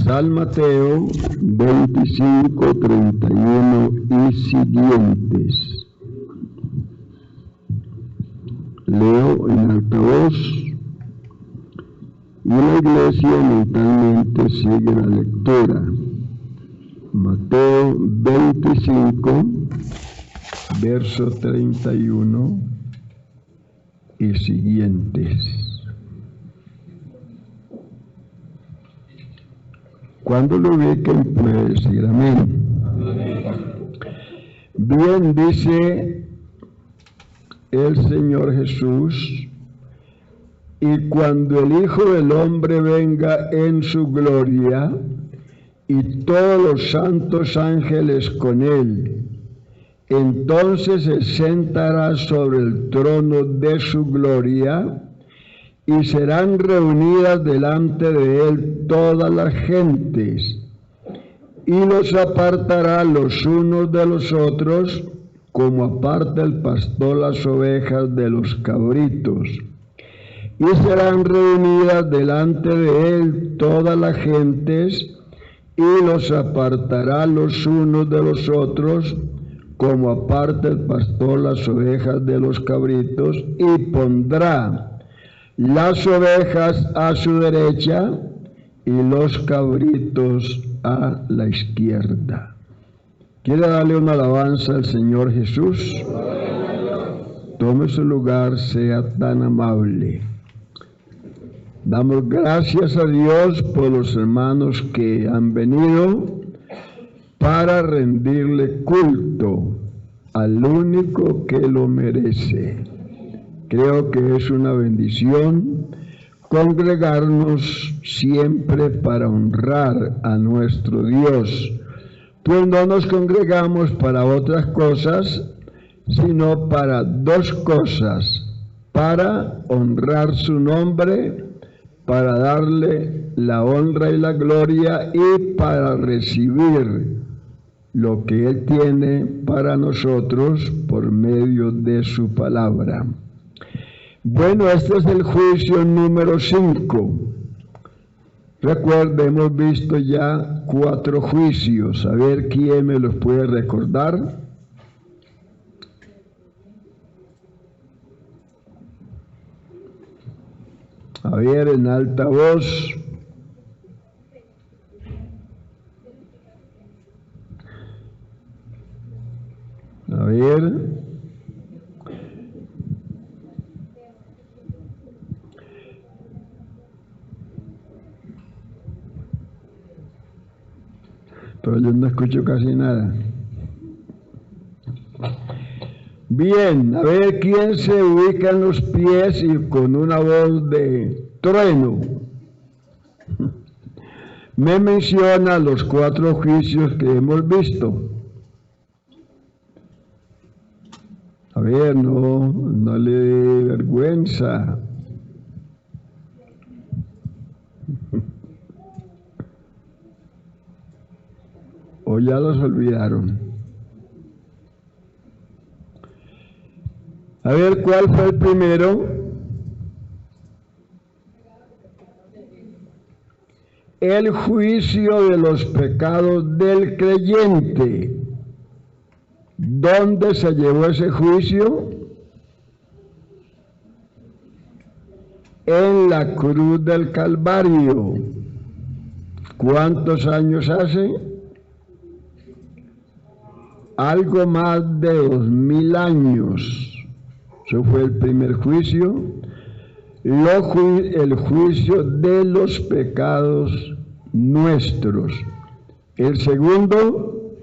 San Mateo 25, 31 y siguientes. Leo en altavoz y la iglesia mentalmente sigue la lectura. Mateo 25, verso 31 y siguientes. Cuando lo ubiquen puede decir amén. Bien, dice el Señor Jesús: y cuando el Hijo del Hombre venga en su gloria, y todos los santos ángeles con él, entonces se sentará sobre el trono de su gloria, y serán reunidas delante de él todas las gentes, y los apartará los unos de los otros, como aparta el pastor las ovejas de los cabritos. Y serán reunidas delante de él todas las gentes, y los apartará los unos de los otros, como aparta el pastor las ovejas de los cabritos, y pondrá las ovejas a su derecha y los cabritos a la izquierda. ¿Quiere darle una alabanza al Señor Jesús? Tome su lugar, sea tan amable. Damos gracias a Dios por los hermanos que han venido para rendirle culto al único que lo merece. Creo que es una bendición congregarnos siempre para honrar a nuestro Dios, pues no nos congregamos para otras cosas, sino para dos cosas: para honrar su nombre, para darle la honra y la gloria, y para recibir lo que Él tiene para nosotros por medio de su palabra. Bueno, este es el juicio número 5. Recuerda, hemos visto ya 4 juicios. A ver quién me los puede recordar. A ver, en alta voz. A ver. Pero yo no escucho casi nada. Bien, a ver quién se ubica en los pies y con una voz de trueno me menciona los 4 juicios que hemos visto. A ver, no le dé vergüenza. ¿O ya los olvidaron? A ver, ¿cuál fue el primero? El juicio de los pecados del creyente. ¿Dónde se llevó ese juicio? En la cruz del Calvario. ¿Cuántos años hace? Algo más de 2000 años. Eso fue el primer juicio. El juicio de los pecados nuestros. El segundo,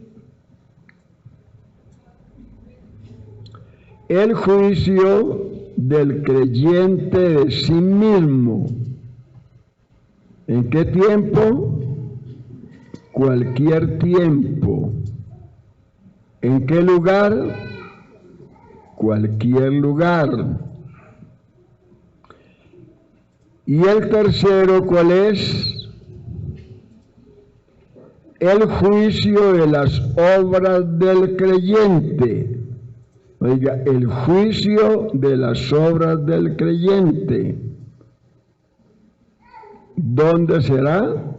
el juicio del creyente de sí mismo. ¿En qué tiempo? Cualquier tiempo. ¿En qué lugar? Cualquier lugar. Y el tercero, ¿cuál es? El juicio de las obras del creyente. Oiga, el juicio de las obras del creyente. ¿Dónde será?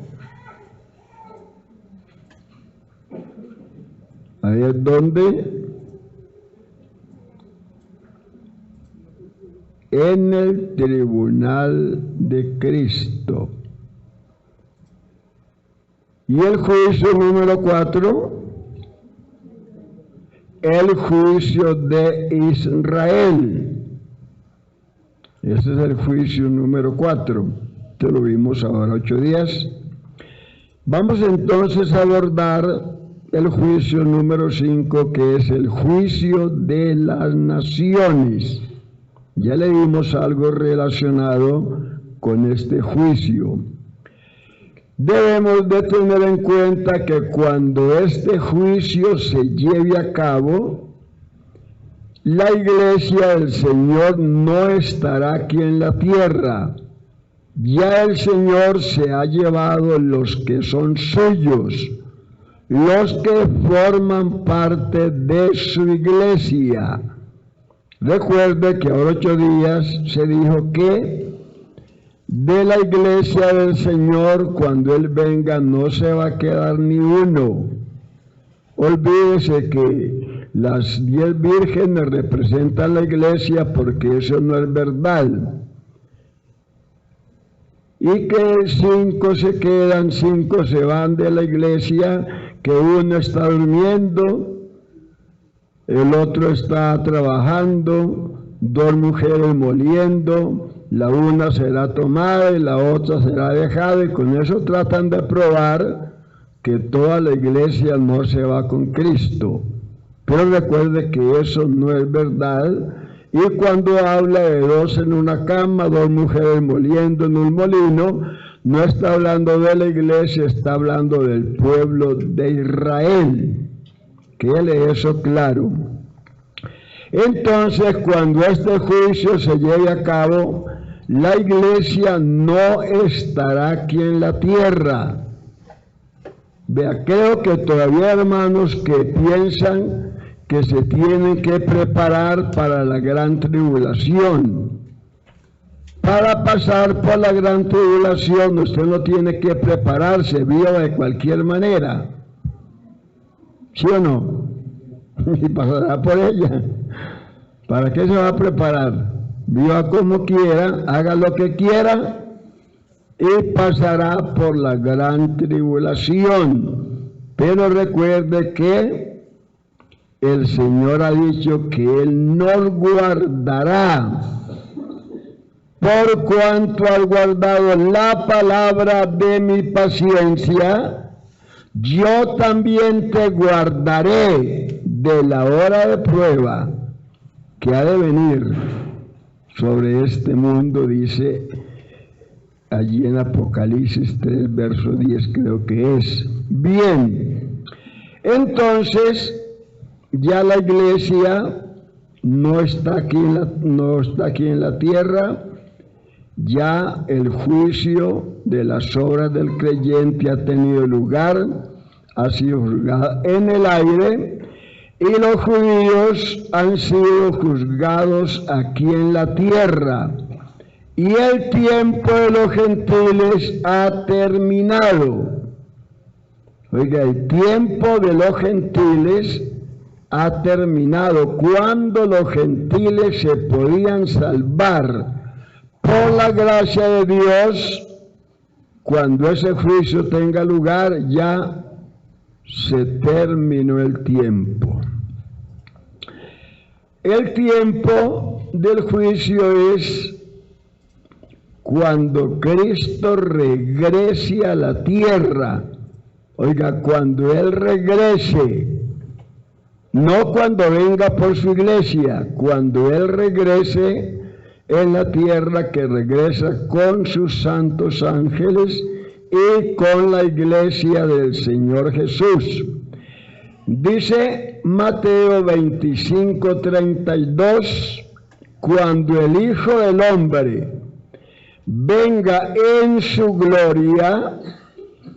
Ahí es donde en el tribunal de Cristo. Y el juicio número 4, el juicio de Israel. Ese es el juicio número 4. Esto lo vimos ahora 8 días. Vamos entonces a abordar el juicio número 5, que es el juicio de las naciones. Ya le dimos algo relacionado con este juicio. Debemos de tener en cuenta que cuando este juicio se lleve a cabo, la iglesia del Señor no estará aquí en la tierra. Ya el Señor se ha llevado los que son suyos, los que forman parte de su iglesia. Recuerde que ahora 8 días se dijo que de la iglesia del Señor, cuando Él venga, no se va a quedar ni uno. Olvídese que las 10 vírgenes representan la iglesia, porque eso no es verdad. Y que 5 se quedan, 5 se van de la iglesia, que uno está durmiendo, el otro está trabajando, 2 mujeres moliendo, la una será tomada y la otra será dejada, y con eso tratan de probar que toda la iglesia no se va con Cristo. Pero recuerde que eso no es verdad, y cuando habla de 2 en una cama, 2 mujeres moliendo en un molino, no está hablando de la iglesia, está hablando del pueblo de Israel. Quede eso claro. Entonces, cuando este juicio se lleve a cabo, la iglesia no estará aquí en la tierra. Vea, creo que todavía hay hermanos que piensan que se tienen que preparar para la gran tribulación. Para pasar por la gran tribulación, usted no tiene que prepararse, viva de cualquier manera. ¿Sí o no? Y pasará por ella. ¿Para qué se va a preparar? Viva como quiera, haga lo que quiera y pasará por la gran tribulación. Pero recuerde que el Señor ha dicho que Él nos guardará, por cuanto has guardado la palabra de mi paciencia, yo también te guardaré de la hora de prueba que ha de venir sobre este mundo, dice allí en Apocalipsis 3, verso 10 creo que es. Bien, entonces ya la iglesia no está aquí en la tierra, ya el juicio de las obras del creyente ha tenido lugar, ha sido juzgado en el aire, y los judíos han sido juzgados aquí en la tierra, y el tiempo de los gentiles ha terminado. Oiga, el tiempo de los gentiles ha terminado. Cuando los gentiles se podían salvar por la gracia de Dios, cuando ese juicio tenga lugar, ya se terminó el tiempo. El tiempo del juicio es cuando Cristo regrese a la tierra. Oiga, cuando Él regrese, no cuando venga por su iglesia, cuando Él regrese en la tierra, que regresa con sus santos ángeles y con la iglesia del Señor Jesús. Dice Mateo 25:32, cuando el Hijo del Hombre venga en su gloria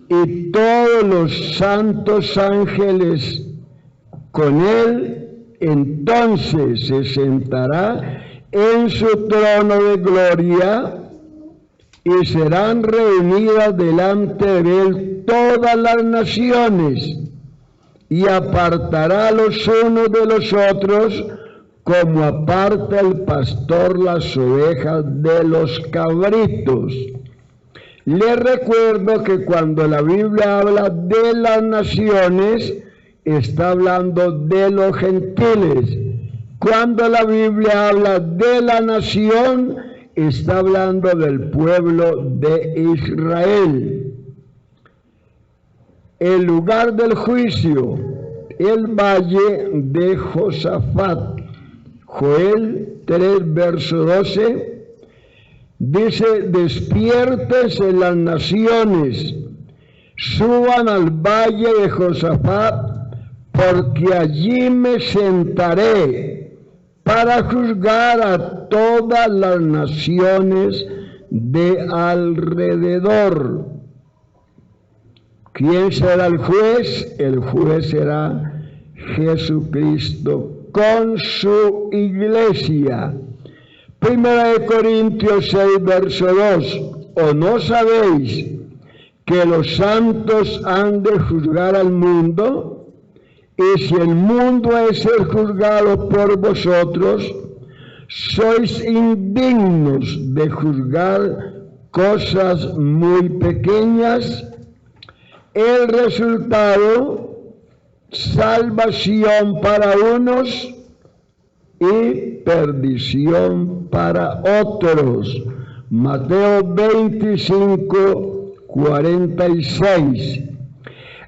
y todos los santos ángeles con Él, entonces se sentará en su trono de gloria y serán reunidas delante de Él todas las naciones, y apartará los unos de los otros, como aparta el pastor las ovejas de los cabritos. Les recuerdo que cuando la Biblia habla de las naciones, está hablando de los gentiles. Cuando la Biblia habla de la nación, está hablando del pueblo de Israel. El lugar del juicio, el valle de Josafat. Joel 3, verso 12, dice: despiértense las naciones, suban al valle de Josafat, porque allí me sentaré para juzgar a todas las naciones de alrededor. ¿Quién será el juez? El juez será Jesucristo con su iglesia. Primera de Corintios 6, verso 2. ¿O no sabéis que los santos han de juzgar al mundo? Y si el mundo es el juzgado por vosotros, sois indignos de juzgar cosas muy pequeñas. El resultado: salvación para unos y perdición para otros. Mateo 25, 46.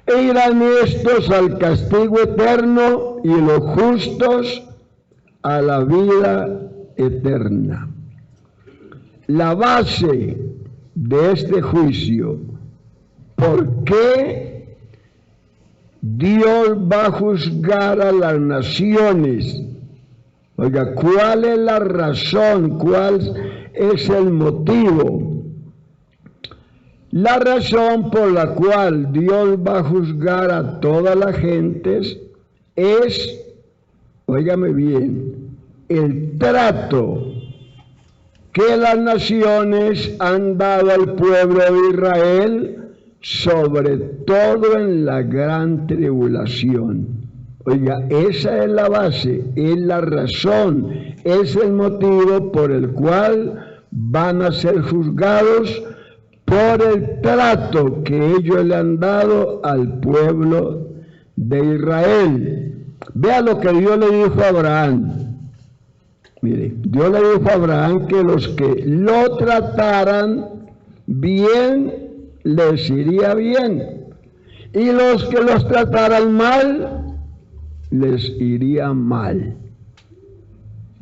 E irán estos al castigo eterno y los justos a la vida eterna. La base de este juicio: ¿por qué Dios va a juzgar a las naciones? Oiga, ¿cuál es la razón? ¿Cuál es el motivo? La razón por la cual Dios va a juzgar a todas las gentes es, óigame bien, el trato que las naciones han dado al pueblo de Israel, sobre todo en la gran tribulación. Oiga, esa es la base, es la razón, es el motivo por el cual van a ser juzgados por el trato que ellos le han dado al pueblo de Israel. Vea lo que Dios le dijo a Abraham. Mire, Dios le dijo a Abraham que los que lo trataran bien, les iría bien, y los que los trataran mal, les iría mal.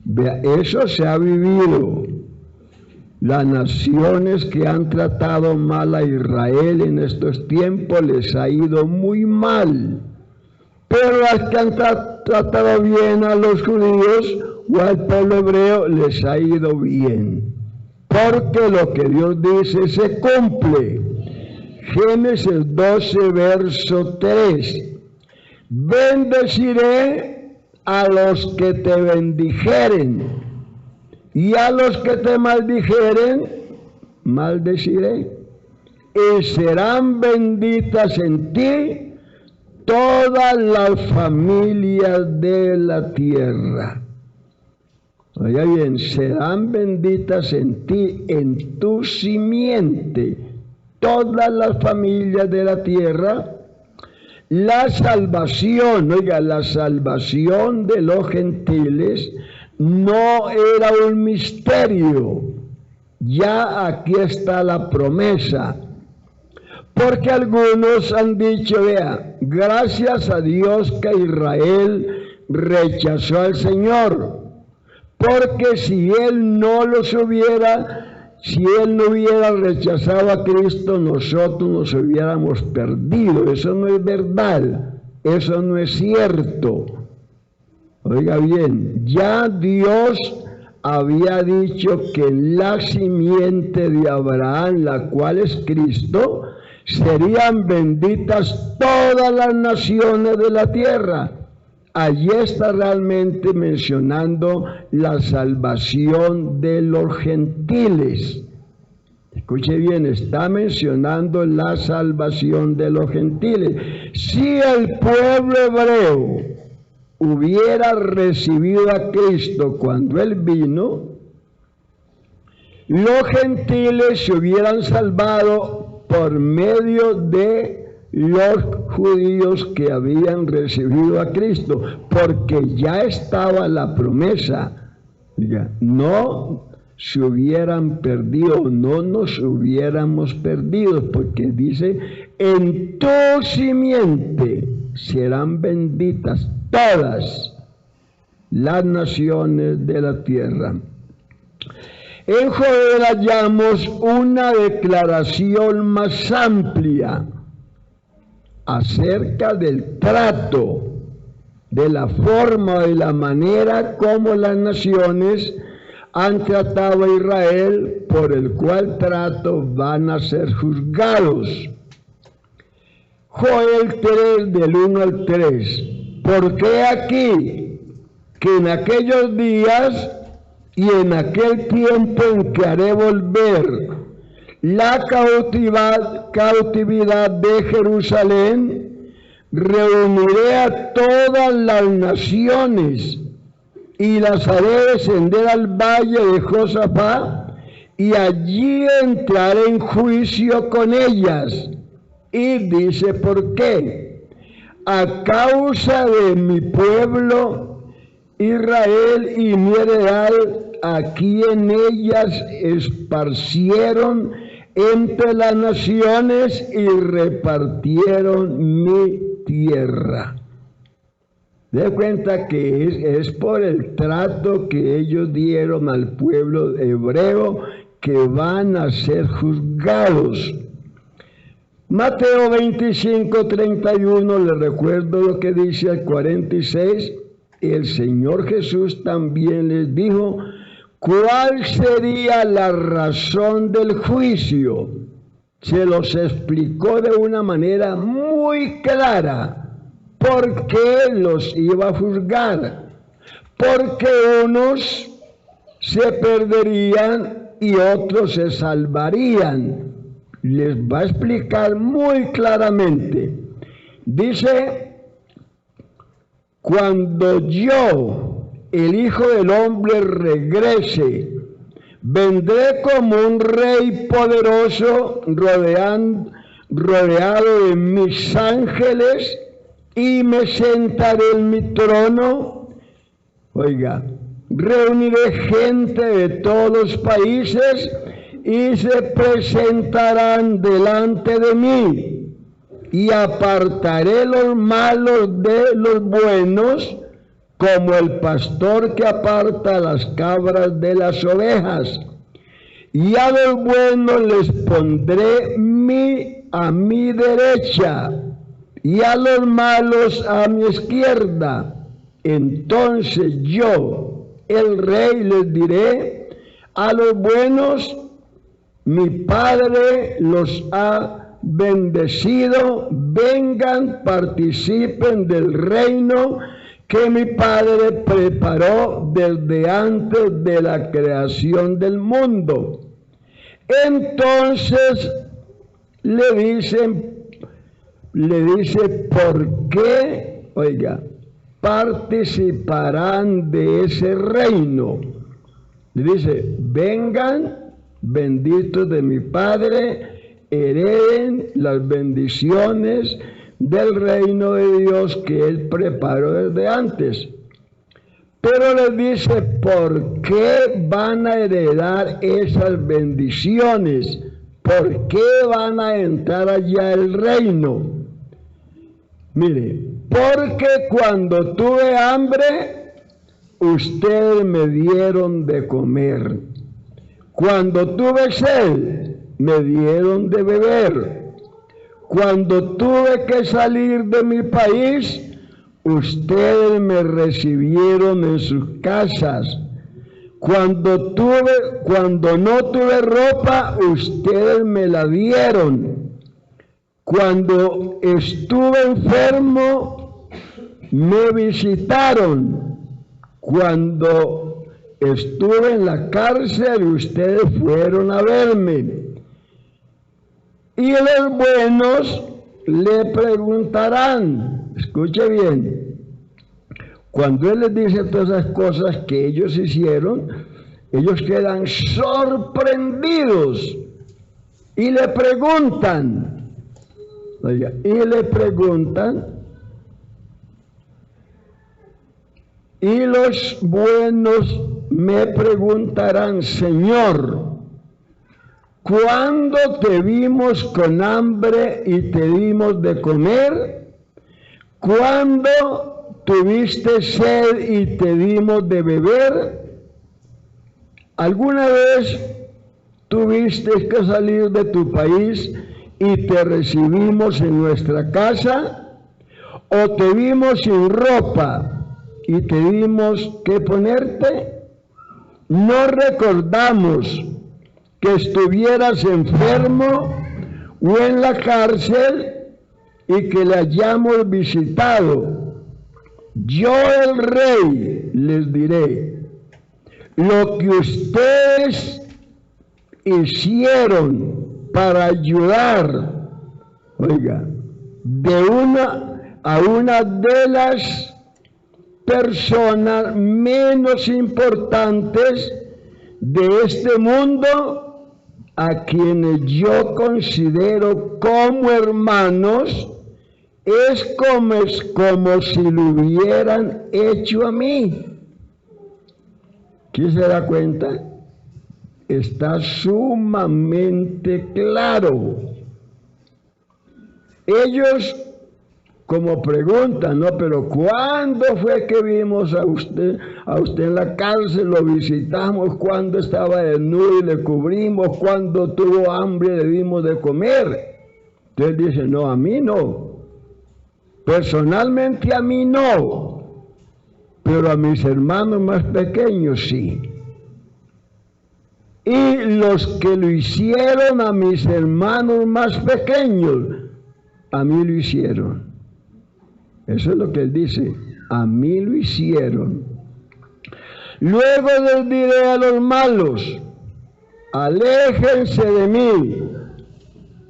Vea, eso se ha vivido. Las naciones que han tratado mal a Israel en estos tiempos les ha ido muy mal, pero las que han tratado bien a los judíos o al pueblo hebreo les ha ido bien, porque lo que Dios dice se cumple. Génesis 12, verso 3. Bendeciré a los que te bendijeren, y a los que te maldijeren, maldeciré. Y serán benditas en ti todas las familias de la tierra. Oiga bien, serán benditas en ti, en tu simiente, todas las familias de la tierra. La salvación, oiga, la salvación de los gentiles no era un misterio. Ya aquí está la promesa. Porque algunos han dicho, vea, gracias a Dios que Israel rechazó al Señor, porque si Él no hubiera rechazado a Cristo, nosotros nos hubiéramos perdido. Eso no es verdad, eso no es cierto. Oiga bien, ya Dios había dicho que la simiente de Abraham, la cual es Cristo, serían benditas todas las naciones de la tierra. Allí está realmente mencionando la salvación de los gentiles. Escuche bien, está mencionando la salvación de los gentiles. Si el pueblo hebreo hubiera recibido a Cristo cuando Él vino, los gentiles se hubieran salvado por medio de los judíos que habían recibido a Cristo, porque ya estaba la promesa. No se hubieran perdido, no nos hubiéramos perdido, porque dice, en tu simiente serán benditas todas las naciones de la tierra. En Joel hallamos una declaración más amplia acerca del trato, de la forma y la manera como las naciones han tratado a Israel, por el cual trato van a ser juzgados. Joel 3, del 1 al 3. Porque aquí, que en aquellos días y en aquel tiempo en que haré volver la cautividad de Jerusalén, reuniré a todas las naciones y las haré descender al valle de Josafat, y allí entraré en juicio con ellas. Y dice, ¿por qué? A causa de mi pueblo Israel y mi heredad, a quien ellas esparcieron entre las naciones y repartieron mi tierra. De cuenta que es por el trato que ellos dieron al pueblo hebreo que van a ser juzgados. Mateo 25, 31, le recuerdo lo que dice al 46, el Señor Jesús también les dijo, ¿cuál sería la razón del juicio? Se los explicó de una manera muy clara. ¿Por qué los iba a juzgar? Porque unos se perderían y otros se salvarían. Les va a explicar muy claramente. Dice, cuando yo, el Hijo del Hombre, regrese, vendré como un rey poderoso rodeado de mis ángeles, y me sentaré en mi trono. Oiga, reuniré gente de todos los países y se presentarán delante de mí, y apartaré los malos de los buenos, como el pastor que aparta las cabras de las ovejas. Y a los buenos les pondré a mi derecha, y a los malos a mi izquierda. Entonces yo, el rey, les diré a los buenos, mi Padre los ha bendecido, vengan, participen del reino que mi Padre preparó desde antes de la creación del mundo. Entonces le dice, ¿por qué? Oiga, participarán de ese reino. Le dice, vengan, benditos de mi Padre, hereden las bendiciones del reino de Dios que Él preparó desde antes. Pero les dice, ¿por qué van a heredar esas bendiciones? ¿Por qué van a entrar allá al reino? Mire, porque cuando tuve hambre, ustedes me dieron de comer. Cuando tuve sed, me dieron de beber. Cuando tuve que salir de mi país, ustedes me recibieron en sus casas. Cuando no tuve ropa, ustedes me la dieron. Cuando estuve enfermo, me visitaron. Cuando estuve en la cárcel, ustedes fueron a verme. Y los buenos le preguntarán, escuche bien, cuando Él les dice todas esas cosas que ellos hicieron, ellos quedan sorprendidos y le preguntan, oiga, y los buenos me preguntarán, Señor, ¿cuándo te vimos con hambre y te dimos de comer? ¿Cuándo tuviste sed y te dimos de beber? ¿Alguna vez tuviste que salir de tu país y te recibimos en nuestra casa? ¿O te vimos sin ropa y te dimos que ponerte? ¿No recordamos que estuvieras enfermo o en la cárcel y que le hayamos visitado? Yo, el rey, les diré, lo que ustedes hicieron para ayudar, oiga, a una de las personas menos importantes de este mundo, a quienes yo considero como hermanos, es como si lo hubieran hecho a mí. ¿Quién se da cuenta? Está sumamente claro. Ellos como preguntan, ¿no? Pero ¿cuándo fue que vimos a usted en la cárcel? Lo visitamos, cuando estaba desnudo y le cubrimos, cuando tuvo hambre le dimos de comer. Entonces dice, no, a mí no. Personalmente a mí no, pero a mis hermanos más pequeños sí. Y los que lo hicieron a mis hermanos más pequeños, a mí lo hicieron. Eso es lo que él dice, a mí lo hicieron. Luego les diré a los malos, aléjense de mí.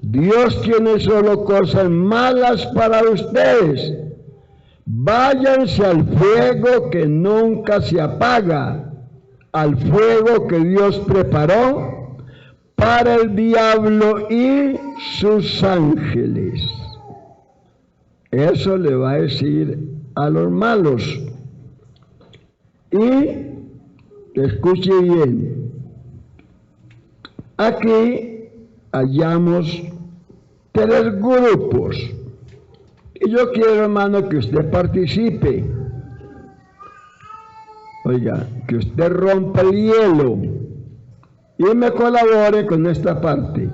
Dios tiene solo cosas malas para ustedes. Váyanse al fuego que nunca se apaga, al fuego que Dios preparó para el diablo y sus ángeles. Eso le va a decir a los malos. Y escuche bien, aquí hallamos tres grupos. Y yo quiero, hermano, que usted participe. Oiga, que usted rompa el hielo y me colabore con esta parte.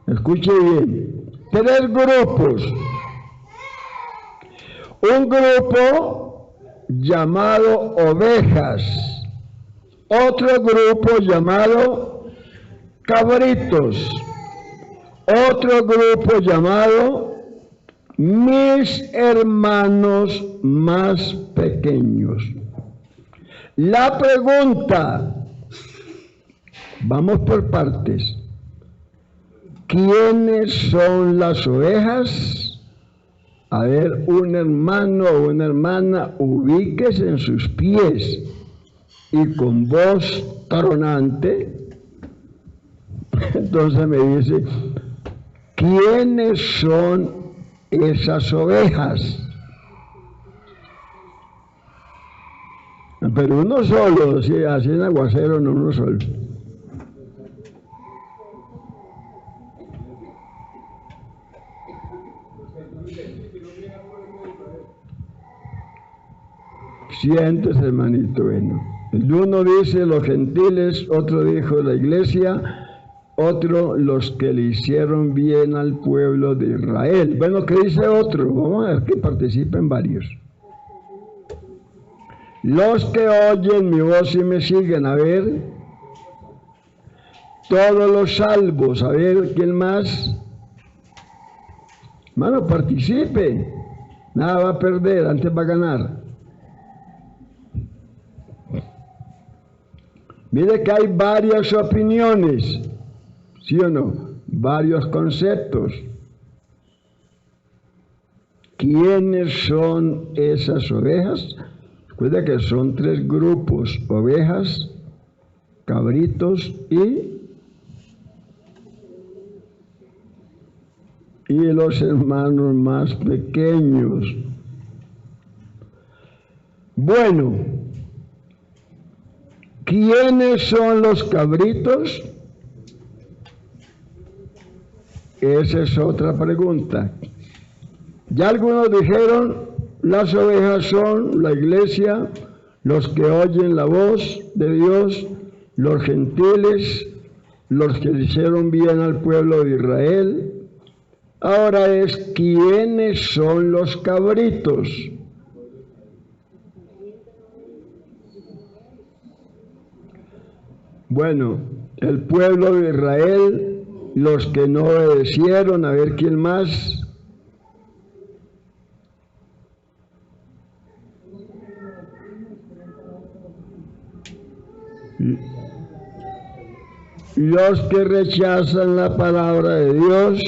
Escuche bien. Tres grupos. Un grupo llamado ovejas. Otro grupo llamado cabritos. Otro grupo llamado mis hermanos más pequeños. La pregunta, vamos por partes. ¿Quiénes son las ovejas? A ver, un hermano o una hermana, ubíquese en sus pies y con voz tronante, entonces me dice, ¿quiénes son esas ovejas? Pero uno solo, así en aguacero, no uno solo. Siéntese, hermanito, bueno. El uno dice los gentiles, otro dijo la iglesia, otro los que le hicieron bien al pueblo de Israel. Bueno, ¿qué dice otro? Vamos a ver que participen varios. Los que oyen mi voz y me siguen, a ver. Todos los salvos, a ver, ¿quién más? Hermano, participe. Nada va a perder, antes va a ganar. Mire que hay varias opiniones, ¿sí o no? varios conceptos. ¿Quiénes son esas ovejas? Recuerda que son 3 grupos: ovejas, cabritos y los hermanos más pequeños. Bueno, ¿quiénes son los cabritos? Esa es otra pregunta. Ya algunos dijeron, las ovejas son la iglesia, los que oyen la voz de Dios, los gentiles, los que hicieron bien al pueblo de Israel. Ahora es, ¿quiénes son los cabritos? Bueno, el pueblo de Israel, los que no obedecieron, a ver quién más. Los que rechazan la palabra de Dios.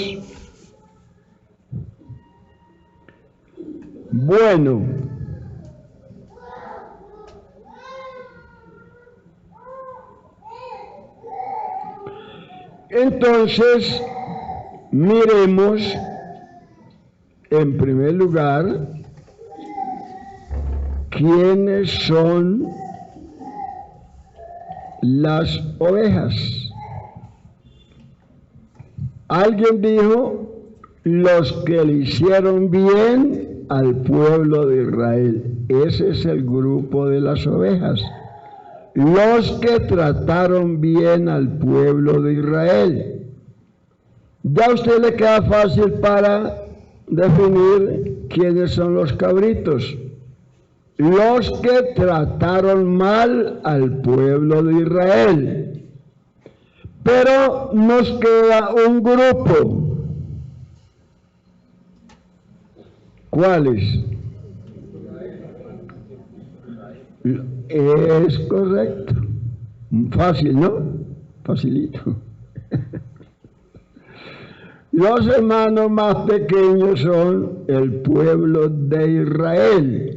Bueno, entonces miremos en primer lugar quiénes son las ovejas. Alguien dijo, los que le hicieron bien al pueblo de Israel. Ese es el grupo de las ovejas. Los que trataron bien al pueblo de Israel. Ya a usted le queda fácil para definir quiénes son los cabritos. Los que trataron mal al pueblo de Israel. Pero nos queda un grupo. ¿Cuáles? Es correcto. Fácil, ¿no? Facilito. Los hermanos más pequeños son el pueblo de Israel.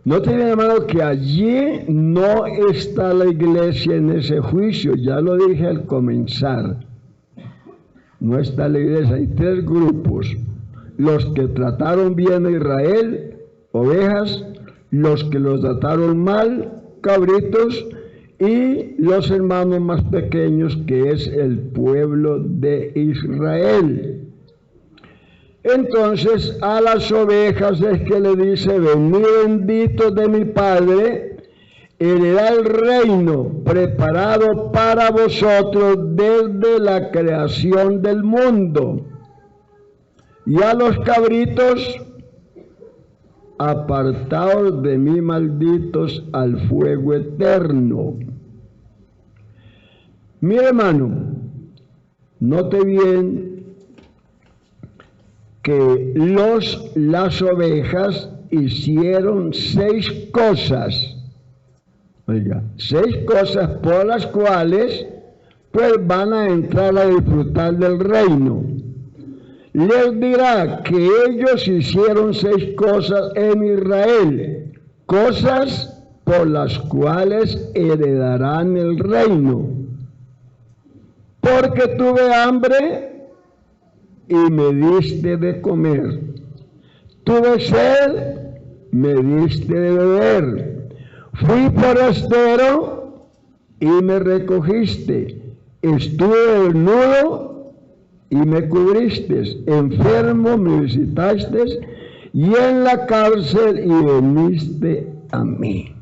No tienen, hermano, que allí no está la iglesia en ese juicio. Ya lo dije al comenzar. No está la iglesia. Hay 3 grupos. Los que trataron bien a Israel, ovejas, los que los trataron mal, cabritos, y los hermanos más pequeños, que es el pueblo de Israel. Entonces a las ovejas es que le dice, venid benditos de mi Padre, heredad el reino preparado para vosotros desde la creación del mundo. Y a los cabritos, apartaos de mí, malditos, al fuego eterno. Mire, hermano, note bien que las ovejas hicieron 6 cosas. Oiga, 6 cosas por las cuales pues van a entrar a disfrutar del reino. Les dirá que ellos hicieron 6 cosas en Israel, cosas por las cuales heredarán el reino. Porque tuve hambre y me diste de comer. Tuve sed, me diste de beber. Fui forastero y me recogiste. Estuve desnudo y me cubriste. Enfermo me visitaste y en la cárcel y veniste a mí.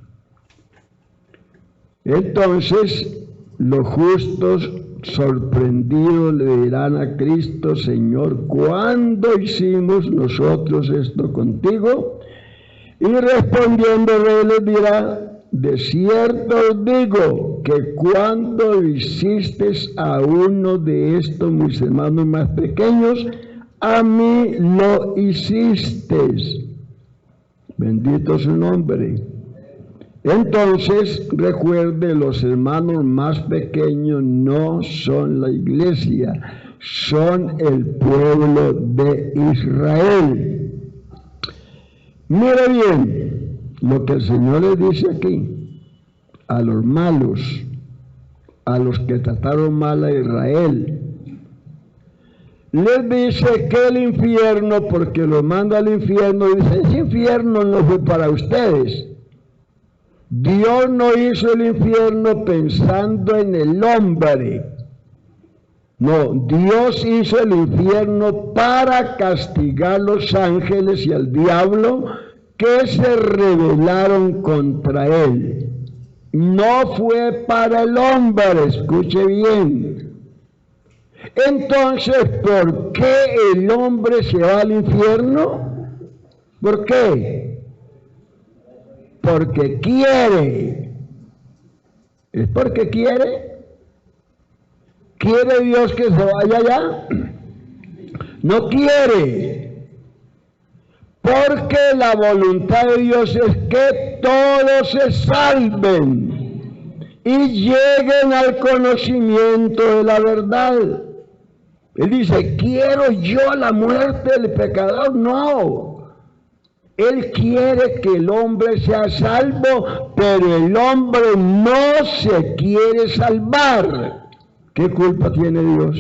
Entonces los justos sorprendidos le dirán a Cristo, Señor, ¿cuándo hicimos nosotros esto contigo? Y respondiendo él les dirá, de cierto os digo que cuando hiciste a uno de estos mis hermanos más pequeños, a mí lo hiciste. Bendito su nombre. Entonces, recuerde, los hermanos más pequeños no son la iglesia, son el pueblo de Israel. Mire bien lo que el Señor les dice aquí a los malos, a los que trataron mal a Israel. Les dice que el infierno, porque los manda al infierno, dice, ese infierno no fue para ustedes. Dios no hizo el infierno pensando en el hombre. No, Dios hizo el infierno para castigar a los ángeles y al diablo que se rebelaron contra él. No fue para el hombre, escuche bien. Entonces, ¿por qué el hombre se va al infierno? ¿Por qué? Porque quiere. ¿Es porque quiere? ¿Quiere Dios que se vaya allá? No quiere. Porque la voluntad de Dios es que todos se salven y lleguen al conocimiento de la verdad. Él dice, ¿quiero yo la muerte del pecador? No. Él quiere que el hombre sea salvo, pero el hombre no se quiere salvar. ¿Qué culpa tiene Dios?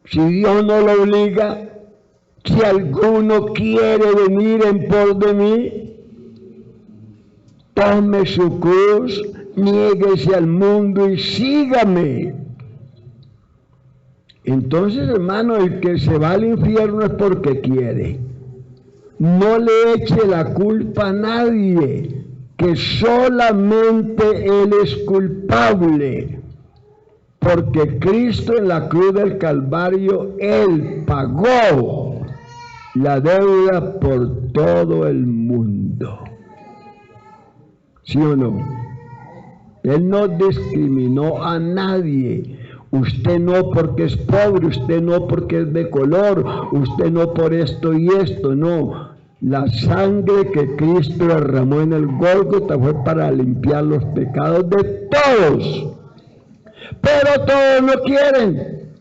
Si Dios no lo obliga, si alguno quiere venir en pos de mí, tome su cruz, niéguese al mundo y sígame. Entonces, hermano, el que se va al infierno es porque quiere. No le eche la culpa a nadie, que solamente él es culpable. Porque Cristo en la cruz del Calvario, él pagó la deuda por todo el mundo. ¿Sí o no? Él no discriminó a nadie. Usted no porque es pobre, usted no porque es de color, usted no por esto y esto, no. La sangre que Cristo derramó en el Gólgota fue para limpiar los pecados de todos. Pero todos no quieren.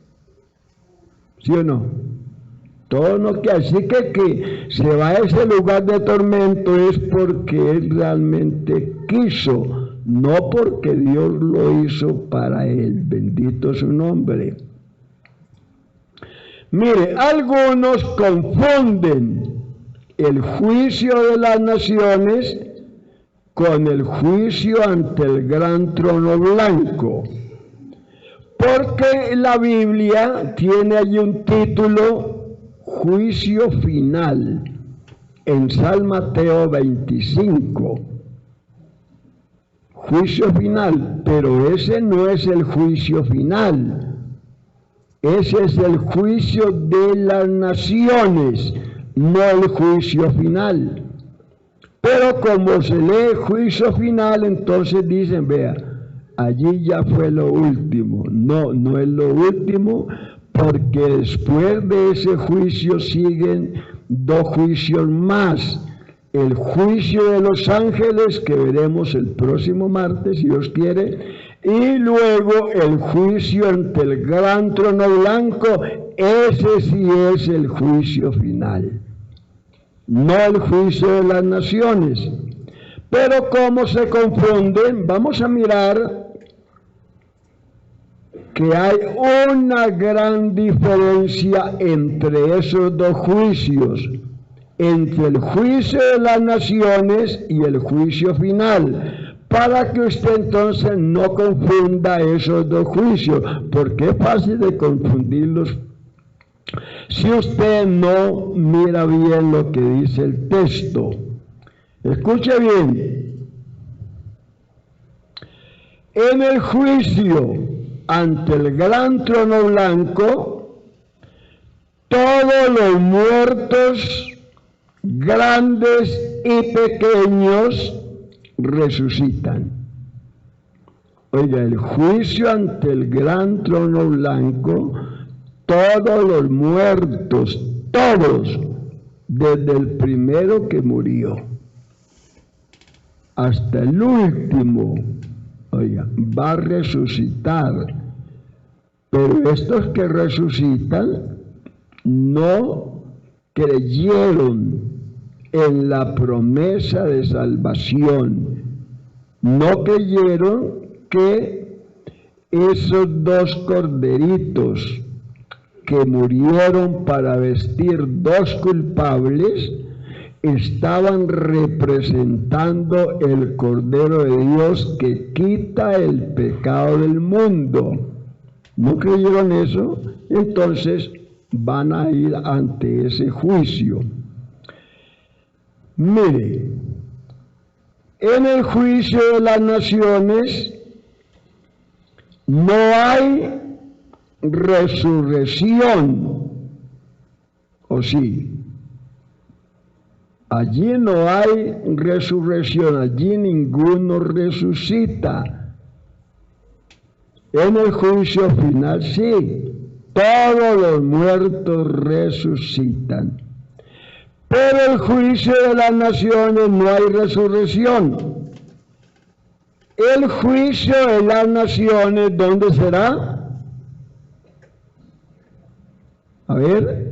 ¿Sí o no? Todos no quieren. Así que se va a ese lugar de tormento es porque él realmente quiso. No porque Dios lo hizo para él, bendito su nombre. Mire, algunos confunden el juicio de las naciones con el juicio ante el gran trono blanco. Porque la Biblia tiene allí un título, juicio final, en San Mateo 25. Juicio final, pero ese no es el juicio final. Ese es el juicio de las naciones, no el juicio final. Pero como se lee juicio final, entonces dicen, vea, allí ya fue lo último. No, no es lo último, porque después de ese juicio siguen dos juicios más. El juicio de los ángeles, que veremos el próximo martes, si Dios quiere, y luego el juicio ante el gran trono blanco. Ese sí es el juicio final, no el juicio de las naciones. Pero como se confunden, vamos a mirar que hay una gran diferencia entre esos dos juicios, entre el juicio de las naciones y el juicio final, para que usted entonces no confunda esos dos juicios, porque es fácil de confundirlos si usted no mira bien lo que dice el texto. Escuche bien. En el juicio ante el gran trono blanco, todos los muertos, grandes y pequeños, resucitan. Oiga, el juicio ante el gran trono blanco, todos los muertos, todos, desde el primero que murió. hasta el último, oiga, va a resucitar. Pero estos que resucitan no creyeron en la promesa de salvación. No creyeron que esos dos corderitos que murieron para vestir dos culpables estaban representando el Cordero de Dios que quita el pecado del mundo. ¿No creyeron eso? Entonces van a ir ante ese juicio. Mire, en el juicio de las naciones no hay resurrección, ¿o sí? Allí no hay resurrección, allí ninguno resucita. En el juicio final sí, todos los muertos resucitan. Pero en el juicio de las naciones no hay resurrección. El juicio de las naciones, ¿dónde será? A ver,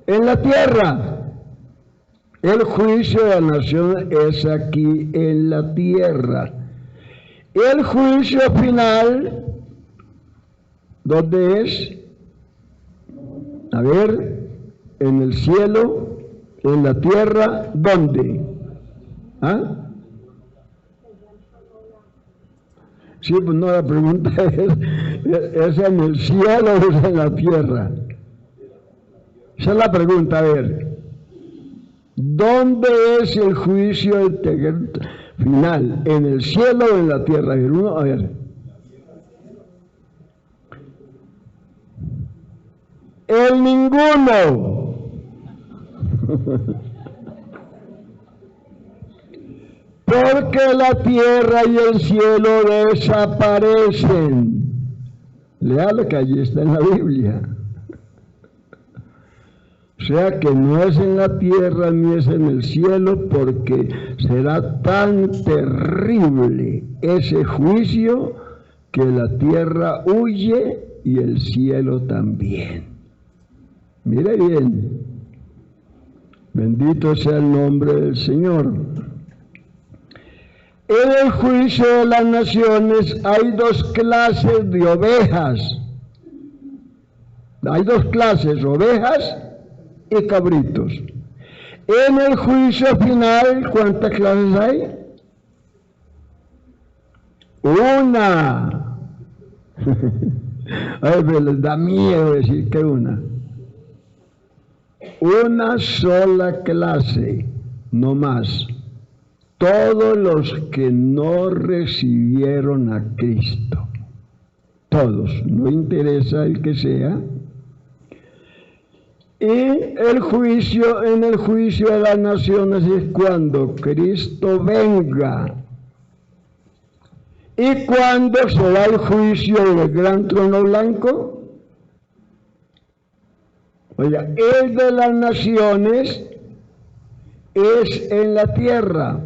en la tierra. El juicio de las naciones es aquí en la tierra. El juicio final, ¿dónde es? A ver, en el cielo, en la tierra, ¿dónde? ¿Ah? Sí, pues no, la pregunta es en el cielo o es en la tierra. Esa es la pregunta, a ver. ¿Dónde es el juicio final? ¿En el cielo o en la tierra? A ver. En ninguno. Porque la tierra y el cielo desaparecen. Lea lo que allí está en la Biblia. O sea que no es en la tierra ni es en el cielo, porque será tan terrible ese juicio que la tierra huye y el cielo también. Mire bien, bendito sea el nombre del Señor. En el juicio de las naciones hay dos clases de ovejas. Hay dos clases, ovejas y cabritos. En el juicio final, ¿cuántas clases hay? Una. Ay, pero les da miedo decir que una. Una sola clase, no más. Todos los que no recibieron a Cristo. Todos, no interesa el que sea. Y el juicio, en el juicio de las naciones es cuando Cristo venga. ¿Y cuándo será el juicio del gran trono blanco? Oiga, el de las naciones es en la tierra.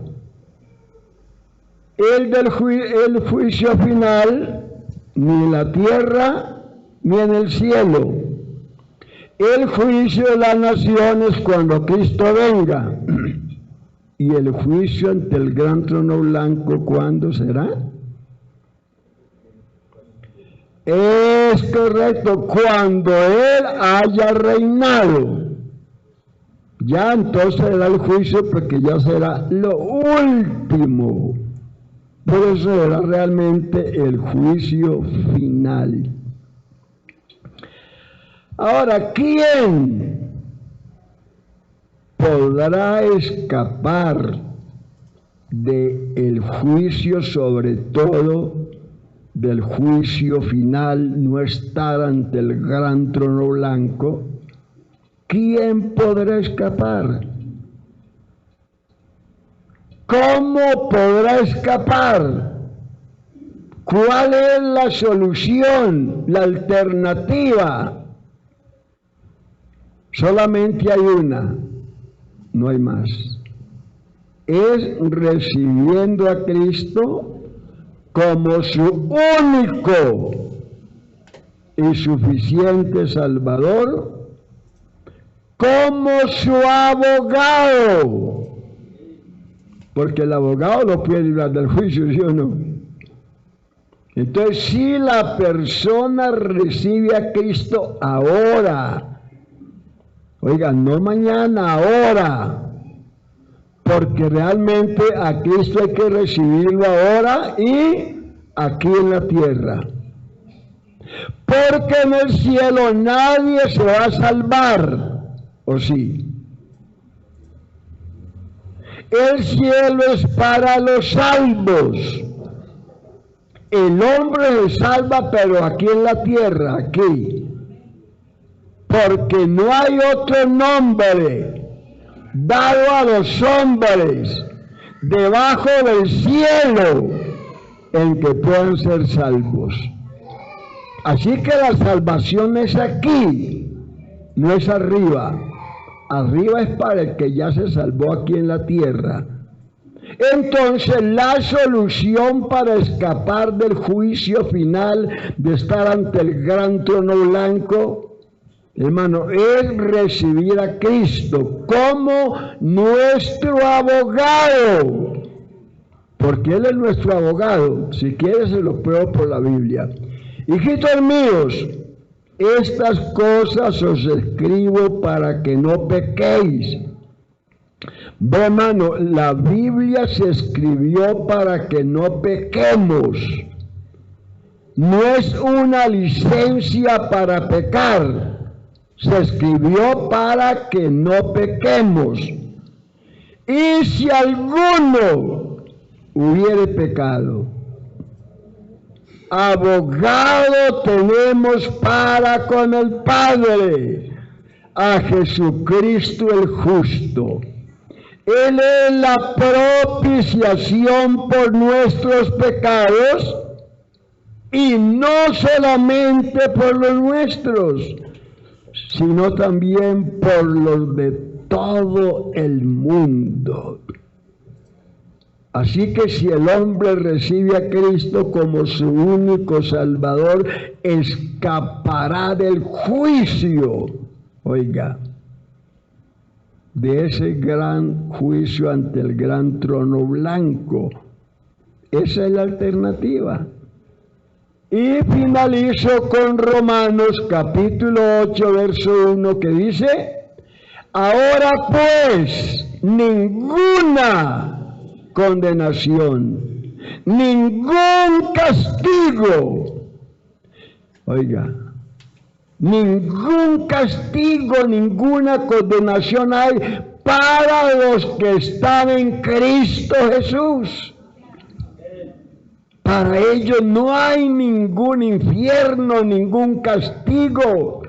El juicio final, ni en la tierra, ni en el cielo. El juicio de las naciones cuando Cristo venga. ¿Y el juicio ante el gran trono blanco cuándo será? Es correcto, cuando Él haya reinado. Ya entonces será el juicio, porque ya será lo último. Por eso será realmente el juicio final. Ahora, ¿quién podrá escapar del juicio, sobre todo del juicio final, no estar ante el gran trono blanco? ¿Quién podrá escapar? ¿Cómo podrá escapar? ¿Cuál es la solución, la alternativa? Solamente hay una, no hay más. es recibiendo a Cristo como su único y suficiente Salvador, como su abogado. Porque el abogado lo puede librar del juicio, ¿sí o no? Entonces, si la persona recibe a Cristo ahora, oiga, no mañana, ahora, porque realmente a Cristo hay que recibirlo ahora y aquí en la tierra. Porque en el cielo nadie se va a salvar, ¿o sí? El cielo es para los salvos. El hombre se salva, pero aquí en la tierra, aquí. Porque no hay otro nombre dado a los hombres debajo del cielo en que puedan ser salvos. Así que la salvación es aquí, no es arriba. Arriba es para el que ya se salvó aquí en la tierra. Entonces la solución para escapar del juicio final, de estar ante el gran trono blanco, hermano, es recibir a Cristo como nuestro abogado. Porque Él es nuestro abogado. Si quieres se lo pruebo por la Biblia. Hijitos míos, estas cosas os escribo para que no pequéis. Ve, hermano, la Biblia se escribió para que no pequemos. No es una licencia para pecar. Se escribió para que no pequemos. Y si alguno hubiere pecado, abogado tenemos para con el Padre, a Jesucristo el justo. Él es la propiciación por nuestros pecados, y no solamente por los nuestros, sino también por los de todo el mundo. Así que si el hombre recibe a Cristo como su único Salvador, escapará del juicio, oiga, de ese gran juicio ante el gran trono blanco. Esa es la alternativa. Y finalizo con Romanos capítulo 8, verso 1, que dice: ahora pues, ninguna condenación, ningún castigo, oiga, ningún castigo, ninguna condenación hay para los que están en Cristo Jesús. Para ellos no hay ningún infierno, ningún castigo,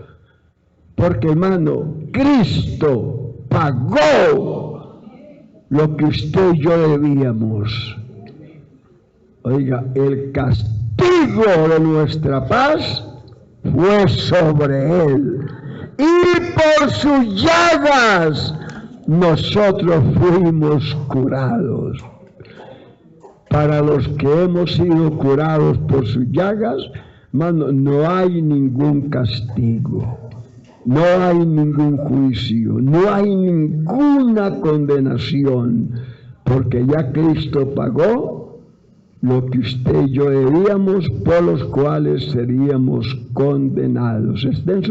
porque, hermano, Cristo pagó lo que usted y yo debíamos. Oiga, el castigo de nuestra paz fue sobre Él, y por sus llagas nosotros fuimos curados. Para los que hemos sido curados por sus llagas, hermano, no hay ningún castigo, no hay ningún juicio, no hay ninguna condenación, porque ya Cristo pagó lo que usted y yo debíamos, por los cuales seríamos condenados. Estén sus